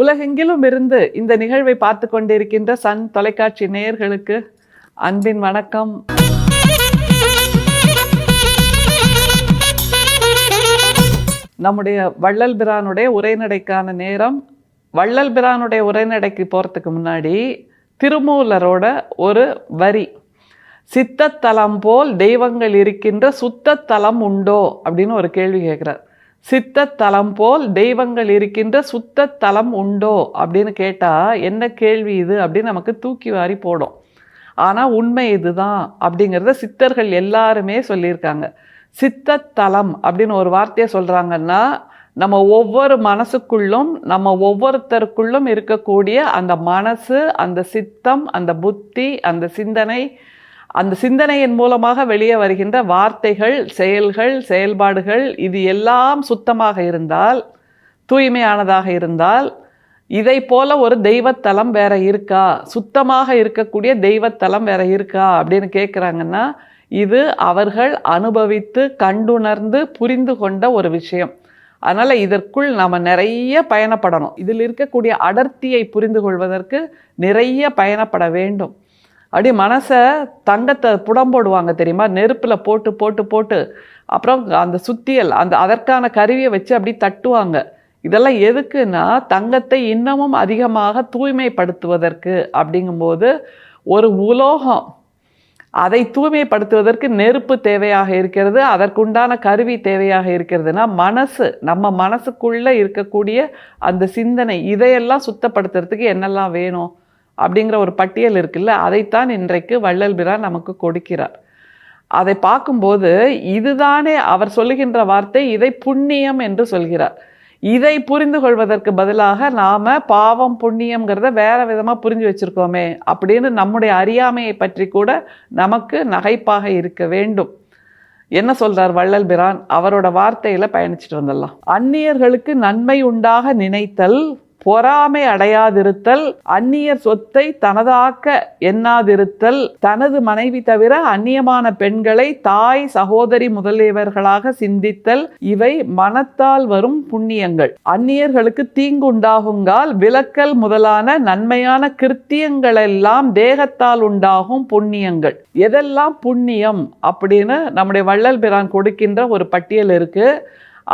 உலகெங்கிலும் இருந்து இந்த நிகழ்வை பார்த்து கொண்டிருக்கின்ற சன் தொலைக்காட்சி நேயர்களுக்கு அன்பின் வணக்கம். நம்முடைய வள்ளல் பிரானுடைய உரைநடைக்கான நேரம். வள்ளல் பிரானுடைய உரைநடைக்கு போகிறதுக்கு முன்னாடி திருமூலரோட ஒரு வரி, சித்தத்தலம் போல் தெய்வங்கள் இருக்கின்ற சுத்தத்தலம் உண்டோ அப்படின்னு ஒரு கேள்வி கேட்குறார். சித்தத்தலம் போல் தெய்வங்கள் இருக்கின்ற சுத்தத்தலம் உண்டோ அப்படின்னு கேட்டால் என்ன கேள்வி இது அப்படின்னு நமக்கு தூக்கி வாரி போடும். ஆனால் உண்மை இதுதான் அப்படிங்கிறத சித்தர்கள் எல்லாருமே சொல்லியிருக்காங்க. சித்தத்தலம் அப்படின்னு ஒரு வார்த்தையை சொல்கிறாங்கன்னா, நம்ம ஒவ்வொரு மனசுக்குள்ளும் நம்ம ஒவ்வொருத்தருக்குள்ளும் இருக்கக்கூடிய அந்த மனசு, அந்த சித்தம், அந்த புத்தி, அந்த சிந்தனை, அந்த சிந்தனையின் மூலமாக வெளியே வருகின்ற வார்த்தைகள், செயல்கள், செயல்பாடுகள் இது எல்லாம் சுத்தமாக இருந்தால், தூய்மையானதாக இருந்தால், இதை போல ஒரு தெய்வத்தலம் வேற இருக்கா, சுத்தமாக இருக்கக்கூடிய தெய்வத்தலம் வேற இருக்கா அப்படின்னு கேட்குறாங்கன்னா, இது அவர்கள் அனுபவித்து கண்டுணர்ந்து புரிந்து கொண்ட ஒரு விஷயம். அதனால் இதற்குள் நம்ம நிறைய பயணப்படணும். இதில் இருக்கக்கூடிய அடர்த்தியை புரிந்து கொள்வதற்கு நிறைய பயணப்பட வேண்டும். அப்படி மனசை தங்கத்தை புடம்போடுவாங்க தெரியுமா, நெருப்பில் போட்டு போட்டு போட்டு அப்புறம் அந்த சுத்தியல் அதற்கான கருவியை வச்சு அப்படி தட்டுவாங்க. இதெல்லாம் எதுக்குன்னா தங்கத்தை இன்னமும் அதிகமாக தூய்மைப்படுத்துவதற்கு. அப்படிங்கும்போது ஒரு உலோகம் அதை தூய்மைப்படுத்துவதற்கு நெருப்பு தேவையாக இருக்கிறது, அதற்குண்டான கருவி தேவையாக இருக்கிறதுனா மனசு, நம்ம மனசுக்குள்ளே இருக்கக்கூடிய அந்த சிந்தனை, இதையெல்லாம் சுத்தப்படுத்துறதுக்கு என்னெல்லாம் வேணும் அப்படிங்கிற ஒரு பட்டியல் இருக்குல்ல, அதைத்தான் இன்றைக்கு வள்ளல் பிரான் நமக்கு கொடுக்கிறார். அதை பார்க்கும்போது இதுதானே அவர் சொல்லுகின்ற வார்த்தை, இதை புண்ணியம் என்று சொல்கிறார். இதை புரிந்து கொள்வதற்கு பதிலாக நாம் பாவம் புண்ணியம்ங்கிறத வேற விதமாக புரிஞ்சு வச்சுருக்கோமே அப்படின்னு நம்முடைய அறியாமையை பற்றி கூட நமக்கு நகைப்பாக இருக்க வேண்டும். என்ன சொல்றார் வள்ளல் பிரான்? அவரோட வார்த்தையில் பயணிச்சுட்டு வந்துடலாம். அந்நியர்களுக்கு நன்மை உண்டாக நினைத்தல், பொறாமை அடையாதிருத்தல், அந்நியர் சொத்தை தனதாக்க எண்ணாதிருத்தல், தனது மனைவி தவிர அந்நியமான பெண்களை தாய், சகோதரி முதலியவர்களாக சிந்தித்தல், இவை மனத்தால் வரும் புண்ணியங்கள். அந்நியர்களுக்கு தீங்கு உண்டாகுங்கால் விலக்கல் முதலான நன்மையான கிருத்தியங்களெல்லாம் தேகத்தால் உண்டாகும் புண்ணியங்கள். எதெல்லாம் புண்ணியம் அப்படின்னு நம்முடைய வள்ளல் பிரான் கொடுக்கின்ற ஒரு பட்டியல் இருக்கு.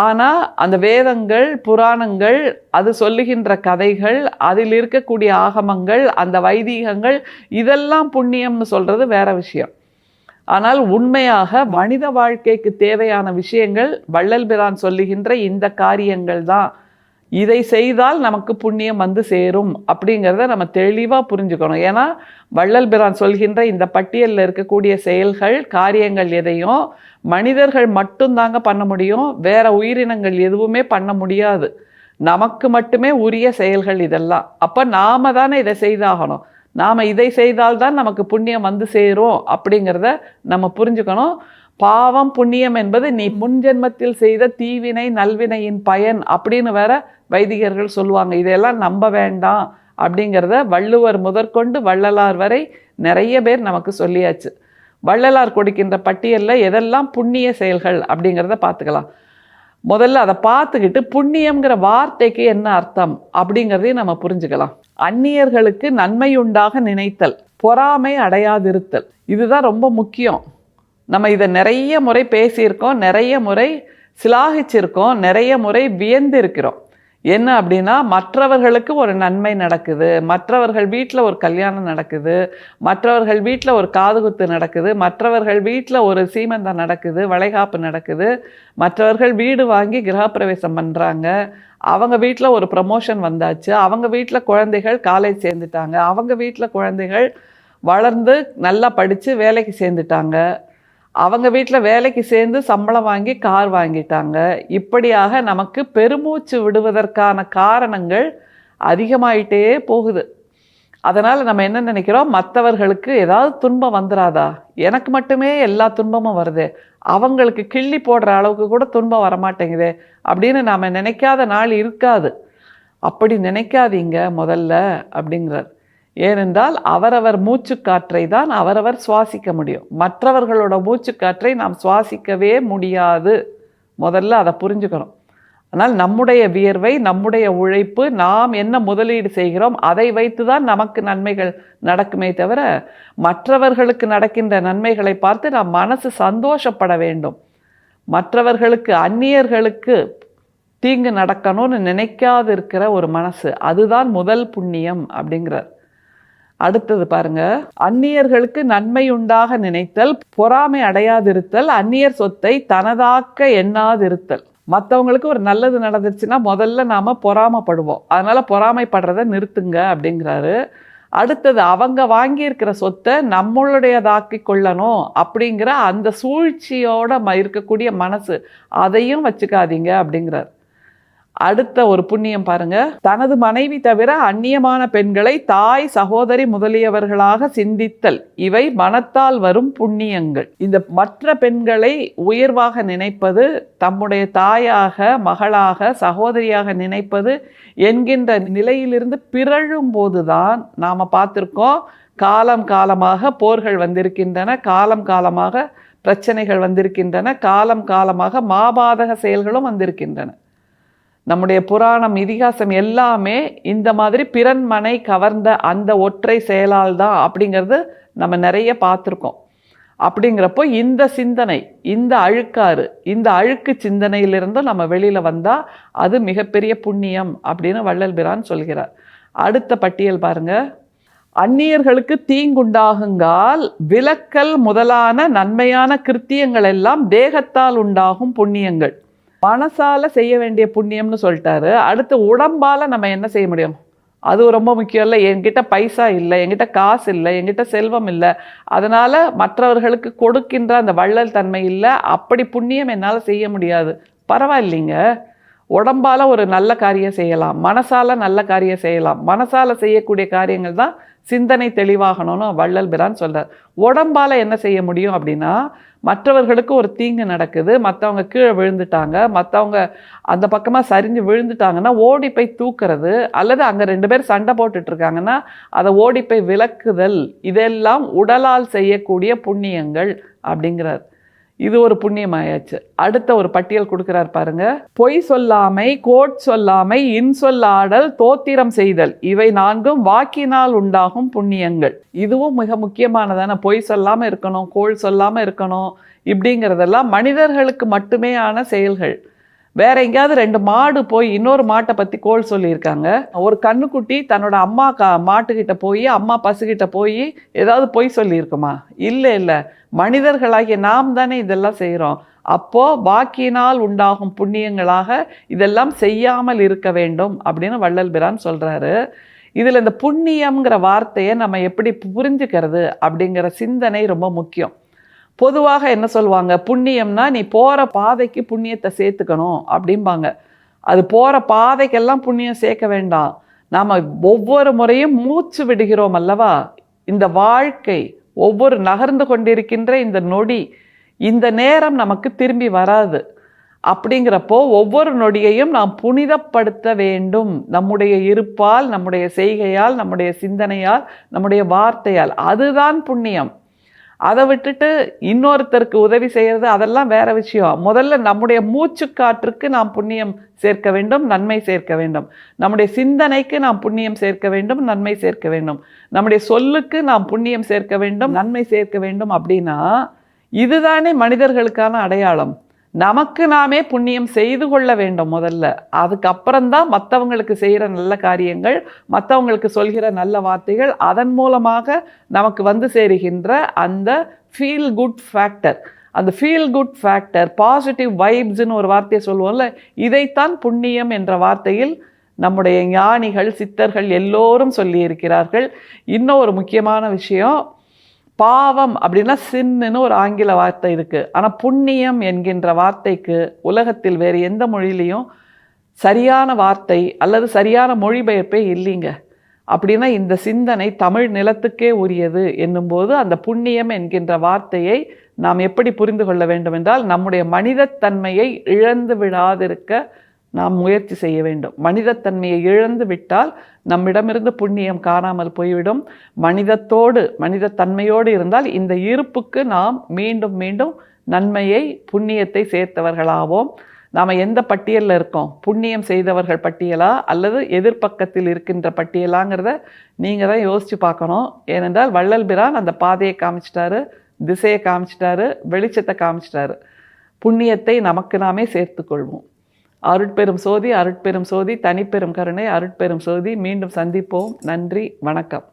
ஆனால் அந்த வேதங்கள், புராணங்கள், அது சொல்லுகின்ற கதைகள், அதில் இருக்கக்கூடிய ஆகமங்கள், அந்த வைதீகங்கள், இதெல்லாம் புண்ணியம்னு சொல்கிறது வேற விஷயம். ஆனால் உண்மையாக மனித வாழ்க்கைக்கு தேவையான விஷயங்கள் வள்ளல் பிரான் சொல்லுகின்ற இந்த காரியங்கள் தான். இதை செய்தால் நமக்கு புண்ணியம் வந்து சேரும் அப்படிங்கிறத நம்ம தெளிவாக புரிஞ்சுக்கணும். ஏன்னா வள்ளல் பிரான் சொல்கின்ற இந்த பட்டியலில் இருக்கக்கூடிய செயல்கள், காரியங்கள் எதையும் மனிதர்கள் மட்டும்தாங்க பண்ண முடியும், வேற உயிரினங்கள் எதுவுமே பண்ண முடியாது. நமக்கு மட்டுமே உரிய செயல்கள் இதெல்லாம். அப்போ நாம தானே இதை செய்தாகணும். நாம் இதை செய்தால்தான் நமக்கு புண்ணியம் வந்து சேரும் அப்படிங்கிறத நம்ம புரிஞ்சுக்கணும். பாவம் புண்ணியம் என்பது நீ முன்ஜென்மத்தில் செய்த தீவினை நல்வினையின் பயன் அப்படின்னு வேற வைதிகர்கள் சொல்லுவாங்க. இதையெல்லாம் நம்ப வேண்டாம் அப்படிங்கிறத வள்ளுவர் முதற்கொண்டு வள்ளலார் வரை நிறைய பேர் நமக்கு சொல்லியாச்சு. வள்ளலார் கொடுக்கின்ற பட்டியலில் எதெல்லாம் புண்ணிய செயல்கள் அப்படிங்கிறத பார்த்துக்கலாம். முதல்ல அதை பார்த்துக்கிட்டு புண்ணியம்ங்கிற வார்த்தைக்கு என்ன அர்த்தம் அப்படிங்கிறதையும் நம்ம புரிஞ்சுக்கலாம். அந்நியர்களுக்கு நன்மையுண்டாக நினைத்தல், பொறாமை அடையாதிருத்தல், இதுதான் ரொம்ப முக்கியம். நம்ம இதை நிறைய முறை பேசியிருக்கோம், நிறைய முறை சிலாகிச்சிருக்கோம், நிறைய முறை வியந்திருக்கிறோம். என்ன அப்படின்னா, மற்றவர்களுக்கு ஒரு நன்மை நடக்குது, மற்றவர்கள் வீட்டில் ஒரு கல்யாணம் நடக்குது, மற்றவர்கள் வீட்டில் ஒரு காதுகுத்து நடக்குது, மற்றவர்கள் வீட்டில் ஒரு சீமந்தம் நடக்குது, வளைகாப்பு நடக்குது, மற்றவர்கள் வீடு வாங்கி கிரகப்பிரவேசம் பண்ணுறாங்க, அவங்க வீட்டில் ஒரு ப்ரமோஷன் வந்தாச்சு, அவங்க வீட்டில் குழந்தைகள் காலேஜ் சேர்ந்துட்டாங்க, அவங்க வீட்டில் குழந்தைகள் வளர்ந்து நல்லா படித்து வேலைக்கு சேர்ந்துட்டாங்க, அவங்க வீட்டில் வேலைக்கு சேர்ந்து சம்பளம் வாங்கி கார் வாங்கிட்டாங்க. இப்படியாக நமக்கு பெருமூச்சு விடுவதற்கான காரணங்கள் அதிகமாயிட்டே போகுது. அதனால் நம்ம என்ன நினைக்கிறோம், மற்றவர்களுக்கு ஏதாவது துன்பம் வந்துடாதா, எனக்கு மட்டுமே எல்லா துன்பமும் வருது, அவங்களுக்கு கிள்ளி போடுற அளவுக்கு கூட துன்பம் வரமாட்டேங்குதே அப்படின்னு நாம் நினைக்காத நாள் இருக்காது. அப்படி நினைக்காதீங்க முதல்ல அப்படிங்கிறார். ஏனென்றால் அவரவர் மூச்சுக்காற்றை தான் அவரவர் சுவாசிக்க முடியும். மற்றவர்களோட மூச்சுக்காற்றை நாம் சுவாசிக்கவே முடியாது. முதல்ல அதை புரிஞ்சுக்கணும். ஆனால் நம்முடைய வியர்வை, நம்முடைய உழைப்பு, நாம் என்ன முதலீடு செய்கிறோம் அதை வைத்து தான் நமக்கு நன்மைகள் நடக்குமே தவிர மற்றவர்களுக்கு நடக்கின்ற நன்மைகளை பார்த்து நாம் மனசு சந்தோஷப்பட வேண்டும். மற்றவர்களுக்கு, அந்நியர்களுக்கு தீங்கு நடக்கணும்னு நினைக்காது இருக்கிற ஒரு மனசு, அதுதான் முதல் புண்ணியம் அப்படிங்கிறார். அடுத்தது பாருங்க, அந்நியர்களுக்கு நன்மை உண்டாக நினைத்தல், பொறாமை அடையாதிருத்தல், அந்நியர் சொத்தை தனதாக்க எண்ணாதிருத்தல். மற்றவங்களுக்கு ஒரு நல்லது நடந்துருச்சுன்னா முதல்ல நாம பொறாமைப்படுவோம், அதனால பொறாமைப்படுறத நிறுத்துங்க அப்படிங்கிறாரு. அடுத்தது, அவங்க வாங்கியிருக்கிற சொத்தை நம்மளுடையதாக்கி கொள்ளணும் அப்படிங்கிற அந்த சூழ்ச்சியோட இருக்கக்கூடிய மனசு, அதையும் வச்சுக்காதீங்க அப்படிங்கிறார். அடுத்த ஒரு புண்ணியம் பாருங்க, தனது மனைவி தவிர அந்நியமான பெண்களை தாய், சகோதரி முதலியவர்களாக சிந்தித்தல், இவை மனத்தால் வரும் புண்ணியங்கள். இந்த மற்ற பெண்களை உயர்வாக நினைப்பது, தம்முடைய தாயாக, மகளாக, சகோதரியாக நினைப்பது என்கின்ற நிலையிலிருந்து பிறழும் போதுதான் நாம் பார்த்துருக்கோம், காலம் காலமாக போர்கள் வந்திருக்கின்றன, காலம் காலமாக பிரச்சனைகள் வந்திருக்கின்றன, காலம் காலமாக மாபாதக செயல்களும் வந்திருக்கின்றன. நம்முடைய புராணம், இதிகாசம் எல்லாமே இந்த மாதிரி பிறன்மனை கவர்ந்த அந்த ஒற்றை செயலால் தான் அப்படிங்கிறது நம்ம நிறைய பார்த்துருக்கோம். அப்படிங்கிறப்போ இந்த சிந்தனை, இந்த அழுக்காறு, இந்த அழுக்கு சிந்தனையிலிருந்தும் நம்ம வெளியில் வந்தால் அது மிகப்பெரிய புண்ணியம் அப்படின்னு வள்ளல் பிரான் சொல்கிறார். அடுத்த பட்டியல் பாருங்க, அந்நியர்களுக்கு தீங்குண்டாகுங்கால் விலக்கல் முதலான நன்மையான கிருத்தியங்கள் எல்லாம் தேகத்தால் உண்டாகும் புண்ணியங்கள். மனசால செய்ய வேண்டிய புண்ணியம்னு சொல்லிட்டாரு. அடுத்து உடம்பால் நம்ம என்ன செய்ய முடியும், அது ரொம்ப முக்கியம் இல்லை. என்கிட்ட பைசா இல்லை, என்கிட்ட காசு இல்லை, என்கிட்ட செல்வம் இல்லை, அதனால் மற்றவர்களுக்கு கொடுக்கின்ற அந்த வள்ளல் தன்மை இல்லை, அப்படி புண்ணியம் என்னால் செய்ய முடியாது. பரவாயில்லைங்க, உடம்பால் ஒரு நல்ல காரியம் செய்யலாம், மனசால் நல்ல காரியம் செய்யலாம். மனசால் செய்யக்கூடிய காரியங்கள் தான் சிந்தனை தெளிவாகணும்னு வள்ளல் பிரான் சொல்கிறார். உடம்பால் என்ன செய்ய முடியும் அப்படின்னா, மற்றவர்களுக்கு ஒரு தீங்கு நடக்குது, மற்றவங்க கீழே விழுந்துட்டாங்க, மற்றவங்க அந்த பக்கமாக சரிஞ்சு விழுந்துட்டாங்கன்னா ஓடி போய் தூக்குறது, அல்லது அங்கே 2 பேர் சண்டை போட்டுட்டு இருக்காங்கன்னா அதை ஓடி போய் விலக்குதல், இதெல்லாம் உடலால் செய்யக்கூடிய புண்ணியங்கள் அப்படிங்கிறார். இது ஒரு புண்ணியமாயாச்சு. அடுத்த ஒரு பட்டியல் கொடுக்கிறார் பாருங்க, பொய் சொல்லாமை, கோட் சொல்லாமை, இன்சொல்லாடல், தோத்திரம் செய்தல், இவை 4ம் வாக்கினால் உண்டாகும் புண்ணியங்கள். இதுவும் மிக முக்கியமானதான. பொய் சொல்லாமல் இருக்கணும், கோள் சொல்லாமல் இருக்கணும், இப்படிங்கிறதெல்லாம் மனிதர்களுக்கு மட்டுமே ஆன செயல்கள். வேற எங்கேயாவது 2 மாடு போய் இன்னொரு மாட்டை பற்றி கோள் சொல்லியிருக்காங்க. ஒரு கண்ணுக்குட்டி தன்னோட அம்மா மாட்டுக்கிட்ட போய், அம்மா பசுக்கிட்ட போய் ஏதாவது பொய் சொல்லியிருக்குமா? இல்லை இல்லை, மனிதர்களாகிய நாம் தானே இதெல்லாம் செய்கிறோம். அப்போது வாக்கினால் உண்டாகும் புண்ணியங்களாக இதெல்லாம் செய்யாமல் இருக்க வேண்டும் அப்படின்னு வள்ளல் பிரான் சொல்கிறாரு. இதில் இந்த புண்ணியம்ங்கிற வார்த்தையை நம்ம எப்படி புரிஞ்சுக்கிறது அப்படிங்கிற சிந்தனை ரொம்ப முக்கியம். பொதுவாக என்ன சொல்லுவாங்க, புண்ணியம்னா நீ போகிற பாதைக்கு புண்ணியத்தை சேர்த்துக்கணும் அப்படிம்பாங்க. அது போகிற பாதைக்கெல்லாம் புண்ணியம் சேர்க்க வேண்டாம். நாம் ஒவ்வொரு முறையும் மூச்சு விடுகிறோம் அல்லவா, இந்த வாழ்க்கை ஒவ்வொரு நகர்ந்து கொண்டிருக்கின்ற இந்த நொடி, இந்த நேரம் நமக்கு திரும்பி வராது. அப்படிங்கிறப்போ ஒவ்வொரு நொடியையும் நாம் புனிதப்படுத்த வேண்டும், நம்முடைய இருப்பால், நம்முடைய செய்கையால், நம்முடைய சிந்தனையால், நம்முடைய வார்த்தையால். அதுதான் புண்ணியம். அதை விட்டுட்டு இன்னொருத்தருக்கு உதவி செய்கிறது அதெல்லாம் வேற விஷயம். முதல்ல நம்முடைய மூச்சுக்காற்றுக்கு நாம் புண்ணியம் சேர்க்க வேண்டும், நன்மை சேர்க்க வேண்டும். நம்முடைய சிந்தனைக்கு நாம் புண்ணியம் சேர்க்க வேண்டும், நன்மை சேர்க்க வேண்டும். நம்முடைய சொல்லுக்கு நாம் புண்ணியம் சேர்க்க வேண்டும், நன்மை சேர்க்க வேண்டும். அப்படின்னா இதுதானே மனிதர்களுக்கான அடையாளம். நமக்கு நாமே புண்ணியம் செய்து கொள்ள வேண்டும் முதல்ல. அதுக்கப்புறம்தான் மற்றவங்களுக்கு செய்கிற நல்ல காரியங்கள், மற்றவங்களுக்கு சொல்கிற நல்ல வார்த்தைகள், அதன் மூலமாக நமக்கு வந்து சேருகின்ற அந்த ஃபீல் குட் ஃபேக்டர். அந்த ஃபீல் குட் ஃபேக்டர், பாசிட்டிவ் வைப்ஸ்ன்னு ஒரு வார்த்தையை சொல்லுவோம்ல, இதைத்தான் புண்ணியம் என்ற வார்த்தையில் நம்முடைய ஞானிகள், சித்தர்கள் எல்லோரும் சொல்லியிருக்கிறார்கள். இன்னும் ஒரு முக்கியமான விஷயம், பாவம் அப்படின்னா சின்னு ஒரு ஆங்கில வார்த்தை இருக்குது. ஆனால் புண்ணியம் என்கின்ற வார்த்தைக்கு உலகத்தில் வேறு எந்த மொழியிலையும் சரியான வார்த்தை அல்லது சரியான மொழிபெயர்ப்பே இல்லைங்க. அப்படின்னா இந்த சிந்தனை தமிழ் நிலத்துக்கே உரியது என்னும்போது அந்த புண்ணியம் என்கின்ற வார்த்தையை நாம் எப்படி புரிந்து கொள்ள வேண்டும் என்றால், நம்முடைய மனிதத்தன்மையை இழந்து விடாதிருக்க நாம் முயற்சி செய்ய வேண்டும். மனிதத்தன்மையை இழந்து விட்டால் நம்மிடமிருந்து புண்ணியம் காணாமல் போய்விடும். மனிதத்தோடு, மனிதத்தன்மையோடு இருந்தால் இந்த இருப்புக்கு நாம் மீண்டும் மீண்டும் நன்மையை, புண்ணியத்தை சேர்த்தவர்களாவோம். நாம் எந்த பட்டியலில் இருக்கோம்? புண்ணியம் செய்தவர்கள் பட்டியலா அல்லது எதிர்பக்கத்தில் இருக்கின்ற பட்டியலாங்கிறத நீங்கள் தான் யோசித்து பார்க்கணும். ஏனென்றால் வள்ளல் பிரான் அந்த பாதையை காமிச்சிட்டாரு, திசையை காமிச்சிட்டாரு, வெளிச்சத்தை காமிச்சிட்டாரு. புண்ணியத்தை நமக்கு நாமே சேர்த்து கொள்வோம். அருட்பெரும் சோதி, அருட்பெரும் சோதி, தனிப்பெரும் கருணை, அருட்பெரும் சோதி. மீண்டும் சந்திப்போம். நன்றி, வணக்கம்.